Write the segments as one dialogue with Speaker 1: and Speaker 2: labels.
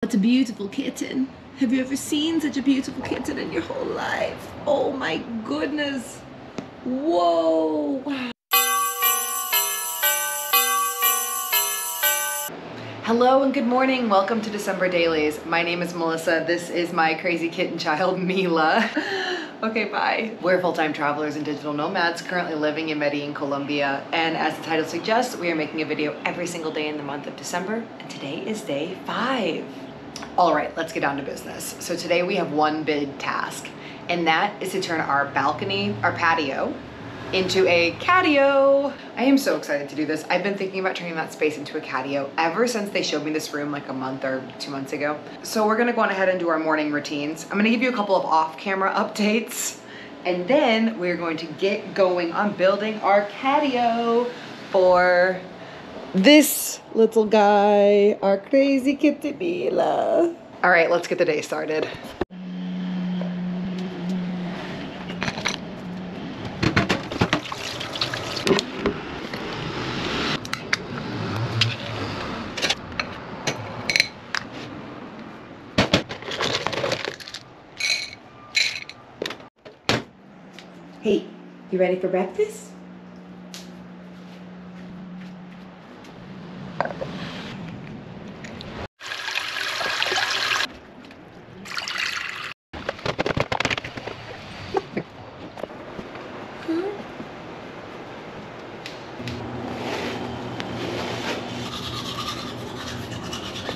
Speaker 1: It's a beautiful kitten. Have you ever seen such a beautiful kitten in your whole life? Oh my goodness. Whoa. Wow. Hello and good morning. Welcome to December Dailies. My name is Melissa. This is my crazy kitten child, Mila. Okay, bye. We're full-time travelers and digital nomads currently living in Medellin, Colombia. And as the title suggests, we are making a video every single day in the month of December. And today is day 5. All right, let's get down to business. So today we have one big task, and that is to turn our balcony, our patio, into a catio. I am so excited to do this. I've been thinking about turning that space into a catio ever since they showed me this room like a month or 2 months ago. So we're gonna go on ahead and do our morning routines. I'm gonna give you a couple of off-camera updates, and then we're going to get going on building our catio for this little guy, our crazy kitty Mila. All right, let's get the day started. Hey, you ready for breakfast?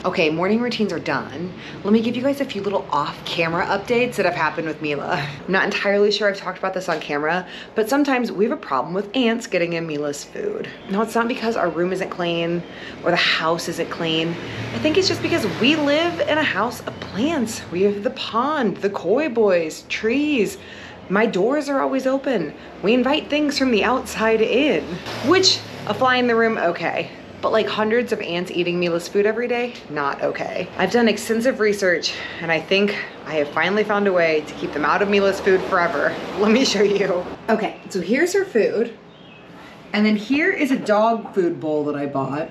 Speaker 1: Okay, morning routines are done. Let me give you guys a few little off-camera updates that have happened with Mila. I'm not entirely sure I've talked about this on camera, but sometimes we have a problem with ants getting in Mila's food. No, it's not because our room isn't clean or the house isn't clean. I think it's just because we live in a house of plants. We have the pond, the koi boys, trees. My doors are always open. We invite things from the outside in, which a fly in the room, okay. But like hundreds of ants eating Mila's food every day, not okay. I've done extensive research and I think I have finally found a way to keep them out of Mila's food forever. Let me show you. Okay, so here's her food. And then here is a dog food bowl that I bought.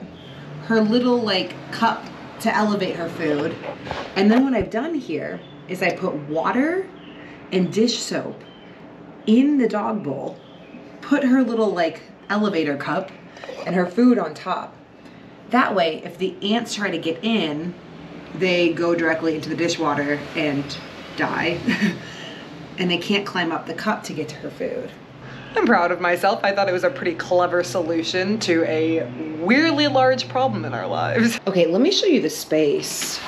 Speaker 1: Her little like cup to elevate her food. And then what I've done here is I put water and dish soap in the dog bowl, put her little like elevator cup and her food on top. That way, if the ants try to get in, they go directly into the dishwater and die. And they can't climb up the cup to get to her food. I'm proud of myself. I thought it was a pretty clever solution to a weirdly large problem in our lives. Okay, let me show you the space.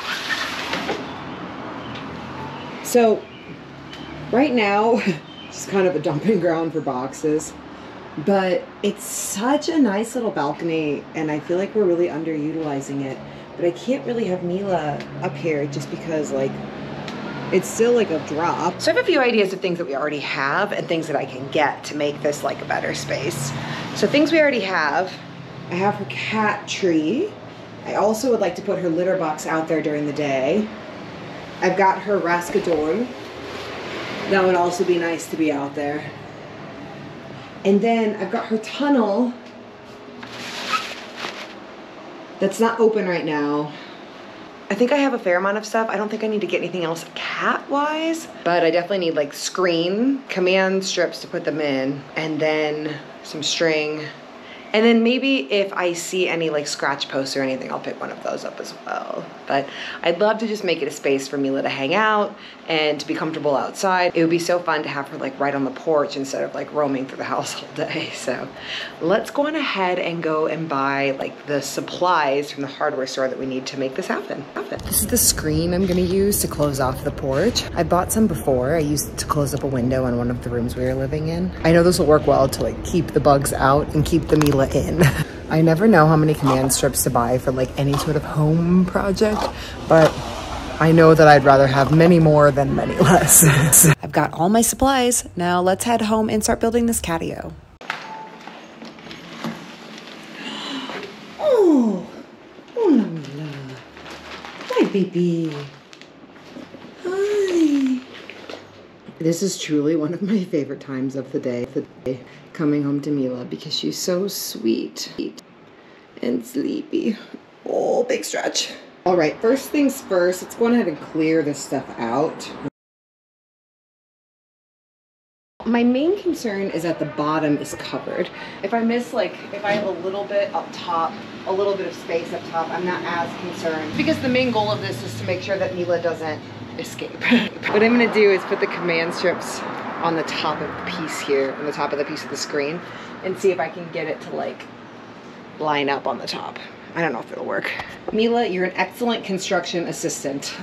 Speaker 1: So, right now, it's kind of a dumping ground for boxes. But it's such a nice little balcony and I feel like we're really underutilizing it. But I can't really have Mila up here just because like, it's still like a drop. So I have a few ideas of things that we already have and things that I can get to make this like a better space. So things we already have, I have her cat tree. I also would like to put her litter box out there during the day. I've got her rascador. That would also be nice to be out there. And then I've got her tunnel that's not open right now. I think I have a fair amount of stuff. I don't think I need to get anything else cat-wise, but I definitely need like screen, command strips to put them in, and then some string. And then maybe if I see any like scratch posts or anything, I'll pick one of those up as well. But I'd love to just make it a space for Mila to hang out and to be comfortable outside. It would be so fun to have her like right on the porch instead of like roaming through the house all day. So let's go on ahead and go and buy like the supplies from the hardware store that we need to make this happen. This is the screen I'm gonna use to close off the porch. I bought some before. I used it to close up a window in one of the rooms we were living in. I know this will work well to like keep the bugs out and keep the Mila in. I never know how many command strips to buy for like any sort of home project, but I know that I'd rather have many more than many less. I've got all my supplies. Now let's head home and start building this catio. Oh, hola Mila. Hi baby. Hi. This is truly one of my favorite times of the day, coming home to Mila, because she's so sweet and sleepy. Oh, big stretch. All right, first things first, let's go ahead and clear this stuff out. My main concern is that the bottom is covered. If I miss, like, if I have a little bit up top, a little bit of space up top, I'm not as concerned. Because the main goal of this is to make sure that Mila doesn't escape. What I'm gonna do is put the command strips on the top of the piece here, on the top of the piece of the screen, and see if I can get it to, like, line up on the top. I don't know if it'll work. Mila, you're an excellent construction assistant.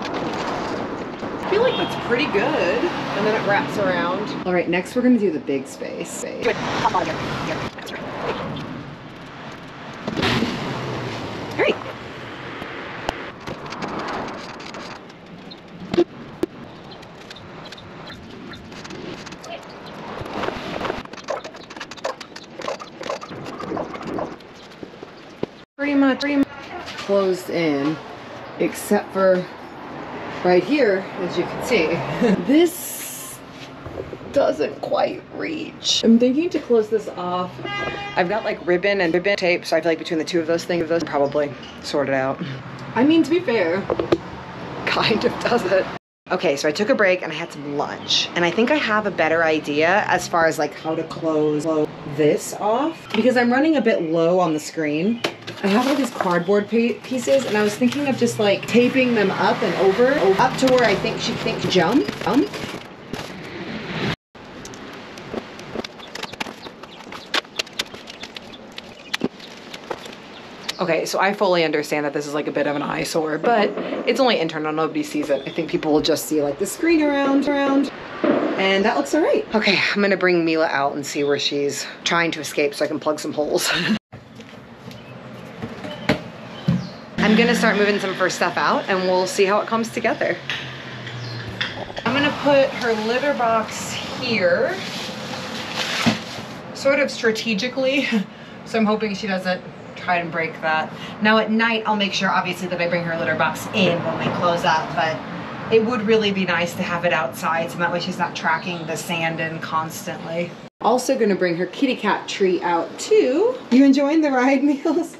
Speaker 1: I feel like that's pretty good. And then it wraps around. All right, next we're gonna do the big space. Good. Hop on here. Here. That's right. All right. Pretty much closed in, except for right here, as you can see. This doesn't quite reach. I'm thinking to close this off. I've got like ribbon and ribbon tape, so I feel like between the two of those things, those probably sort it out. I mean, to be fair, kind of does it. Okay, so I took a break and I had some lunch, and I think I have a better idea as far as like how to close this off, because I'm running a bit low on the screen. I have all these cardboard pieces, and I was thinking of just like taping them up and over, up to where I think she thinks jump. Okay, so I fully understand that this is like a bit of an eyesore, but it's only internal, nobody sees it. I think people will just see like the screen around, and that looks all right. Okay, I'm gonna bring Mila out and see where she's trying to escape so I can plug some holes. I'm gonna start moving some of her stuff out and we'll see how it comes together. I'm gonna put her litter box here, sort of strategically, so I'm hoping she doesn't try and break that. Now at night, I'll make sure obviously that I bring her litter box in when we close up, but it would really be nice to have it outside so that way she's not tracking the sand in constantly. Also gonna bring her kitty cat tree out too. You enjoying the ride, Meals?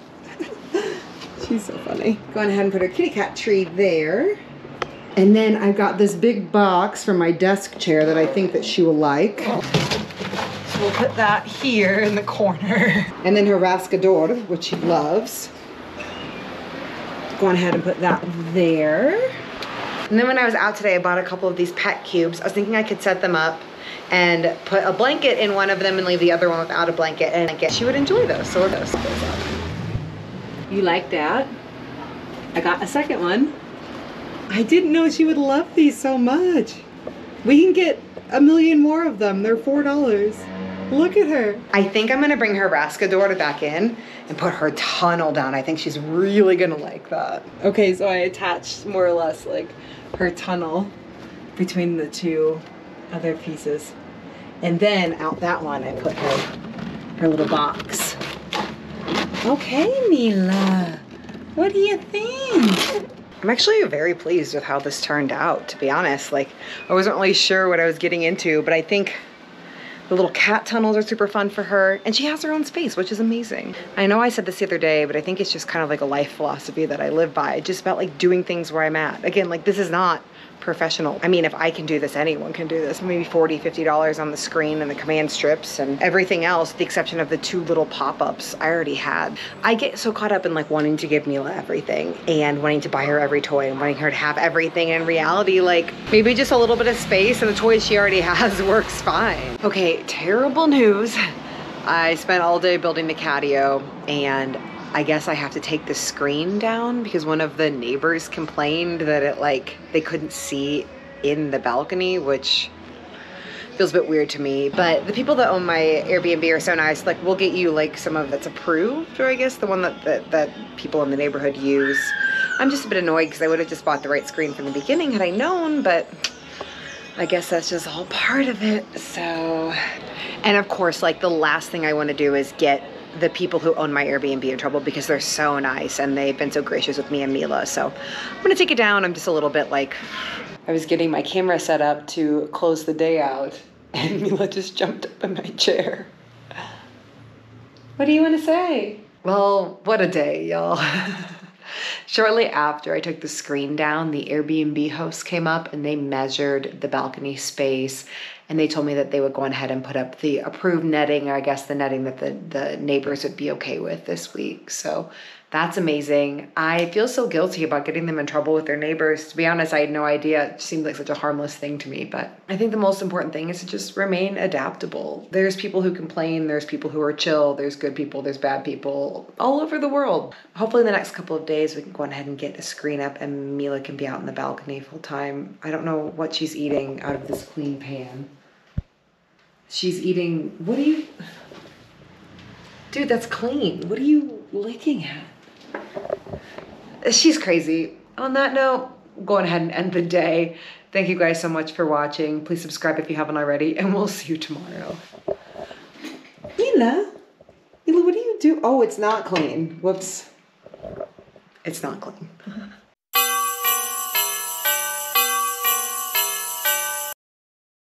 Speaker 1: She's so funny. Go ahead and put her kitty cat tree there. And then I've got this big box from my desk chair that I think that she will like. So we'll put that here in the corner. And then her rascador, which she loves. Go on ahead and put that there. And then when I was out today, I bought a couple of these pet cubes. I was thinking I could set them up and put a blanket in one of them and leave the other one without a blanket. And I guess she would enjoy those. So we'll those up. You like that? I got a second one. I didn't know she would love these so much. We can get a million more of them. They're $4. Look at her. I think I'm gonna bring her rascador back in and put her tunnel down. I think she's really gonna like that. Okay, so I attached more or less like her tunnel between the two other pieces. And then out that one, I put her little box. Okay, Mila, what do you think? I'm actually very pleased with how this turned out, to be honest. Like, I wasn't really sure what I was getting into, but I think the little cat tunnels are super fun for her, and she has her own space, which is amazing. I know I said this the other day, but I think it's just kind of like a life philosophy that I live by, just about like doing things where I'm at. Again, like this is not professional. I mean, if I can do this, anyone can do this. Maybe $40, $50 on the screen and the command strips and everything else, with the exception of the two little pop-ups I already had. I get so caught up in like wanting to give Mila everything and wanting to buy her every toy and wanting her to have everything. In reality, like maybe just a little bit of space and the toys she already has works fine. Okay, terrible news. I spent all day building the Catio, and I guess I have to take the screen down because one of the neighbors complained that it like they couldn't see in the balcony, which feels a bit weird to me. But the people that own my Airbnb are so nice. Like, we'll get you like some of that's approved, or I guess the one that people in the neighborhood use. I'm just a bit annoyed because I would have just bought the right screen from the beginning had I known, but I guess that's just all part of it. So, and of course, like the last thing I want to do is get the people who own my Airbnb in trouble because they're so nice and they've been so gracious with me and Mila. So I'm gonna take it down. I'm just a little bit like, I was getting my camera set up to close the day out and Mila just jumped up in my chair. What do you want to say? Well, what a day, y'all. Shortly after I took the screen down, the Airbnb hosts came up and they measured the balcony space, and they told me that they would go ahead and put up the approved netting, or I guess the netting that the neighbors would be okay with this week. So that's amazing. I feel so guilty about getting them in trouble with their neighbors. To be honest, I had no idea. It seemed like such a harmless thing to me, but I think the most important thing is to just remain adaptable. There's people who complain, there's people who are chill, there's good people, there's bad people all over the world. Hopefully in the next couple of days we can go ahead and get a screen up and Mila can be out in the balcony full time. I don't know what she's eating out of this clean pan. She's eating, what are you, dude, that's clean. What are you looking at? She's crazy. On that note, going ahead and end the day. Thank you guys so much for watching. Please subscribe if you haven't already, and we'll see you tomorrow. Mila, what do you do? Oh, it's not clean. Whoops. It's not clean.